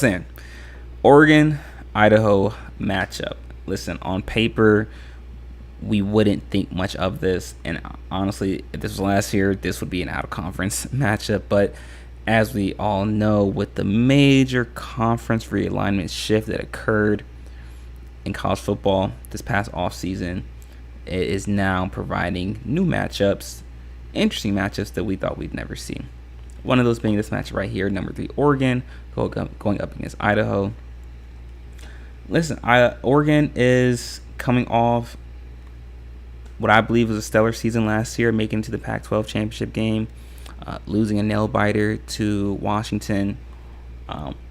Listen, Oregon, Idaho matchup. Listen, on paper, we wouldn't think much of this. And honestly, if this was last year, this would be an out of conference matchup. But as we all know, with the major conference realignment shift that occurred in college football this past offseason, it is now providing new matchups, interesting matchups that we thought we'd never see. One of those being this match right here, number 3 Oregon going up against Idaho. Listen, Oregon is coming off what I believe was a stellar season last year, making it to the Pac-12 championship game, losing a nail biter to Washington,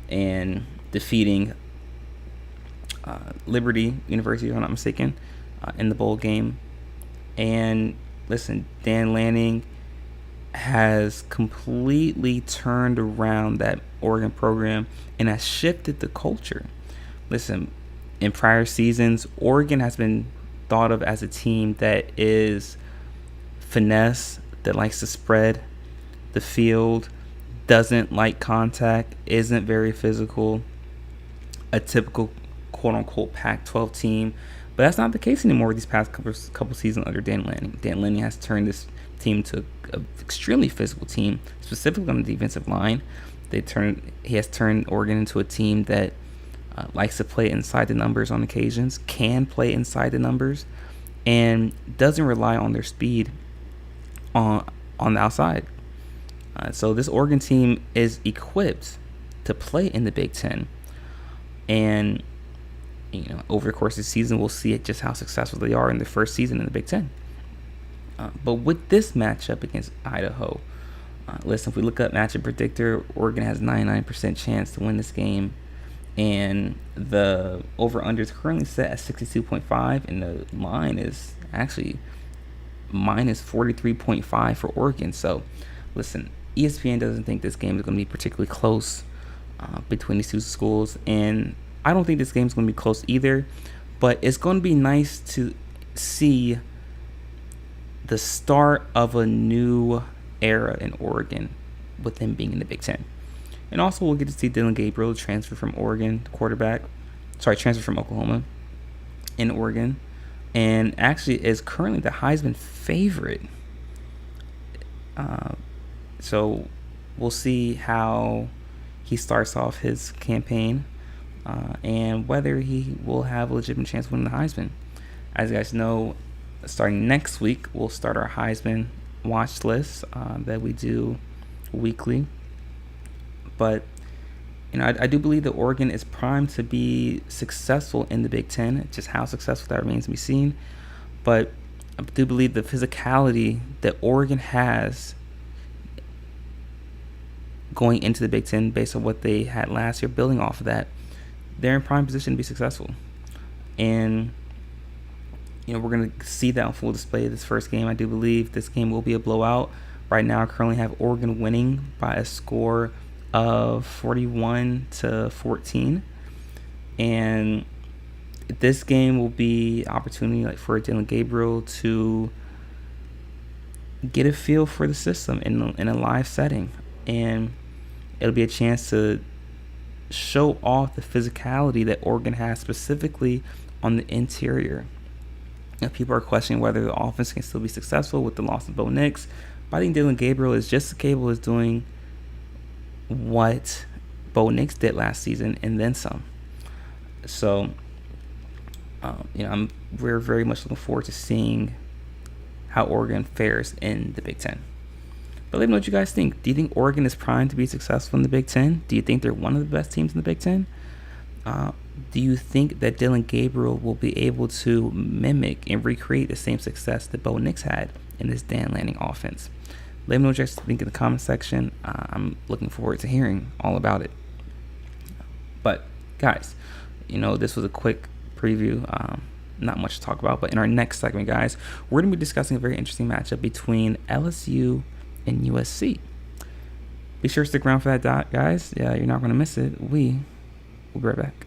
and defeating Liberty University, if I'm not mistaken, in the bowl game. And listen, Dan Lanning has completely turned around that Oregon program and has shifted the culture. Listen, in prior seasons, Oregon has been thought of as a team that is finesse, that likes to spread the field, doesn't like contact, isn't very physical, a typical quote-unquote Pac-12 team. But that's not the case anymore these past couple seasons under Dan Lanning. Dan Lanning has turned this team to an extremely physical team, specifically on the defensive line. He has turned Oregon into a team that likes to play inside the numbers on occasions, can play inside the numbers, and doesn't rely on their speed on the outside. So this Oregon team is equipped to play in the Big Ten. And over the course of the season, we'll see just how successful they are in their first season in the Big Ten. But with this matchup against Idaho, listen, if we look up matchup predictor, Oregon has 99% chance to win this game. And the over-under is currently set at 62.5, and the line is actually minus 43.5 for Oregon. So, listen, ESPN doesn't think this game is going to be particularly close between these two schools, and I don't think this game is going to be close either. But it's going to be nice to see the start of a new era in Oregon with them being in the Big Ten. And also, we'll get to see Dillon Gabriel transfer from transfer from Oklahoma in Oregon, and actually is currently the Heisman favorite. So we'll see how he starts off his campaign, and whether he will have a legitimate chance of winning the Heisman. As you guys know, starting next week, we'll start our Heisman watch list that we do weekly. But I do believe that Oregon is primed to be successful in the Big Ten. Just how successful that remains to be seen. But I do believe the physicality that Oregon has going into the Big Ten, based on what they had last year, building off of that, they're in prime position to be successful. And we're going to see that on full display this first game. I do believe this game will be a blowout. Right now, I currently have Oregon winning by a score of 41-14, and this game will be opportunity for Dillon Gabriel to get a feel for the system in a live setting, and it'll be a chance to show off the physicality that Oregon has, specifically on the interior. People are questioning whether the offense can still be successful with the loss of Bo Nix, but I think Dillon Gabriel is just as capable as doing what Bo Nix did last season and then some. So, we're very much looking forward to seeing how Oregon fares in the Big Ten. But let me know what you guys think. Do you think Oregon is primed to be successful in the Big Ten? Do you think they're one of the best teams in the Big Ten? Do you think that Dillon Gabriel will be able to mimic and recreate the same success that Bo Nix had in this Dan Lanning offense? Let me know what you guys think in the comment section. I'm looking forward to hearing all about it. But, guys, this was a quick preview. Not much to talk about. But in our next segment, guys, we're going to be discussing a very interesting matchup between LSU and USC. Be sure to stick around for that, guys. Yeah, you're not going to miss it. We will be right back.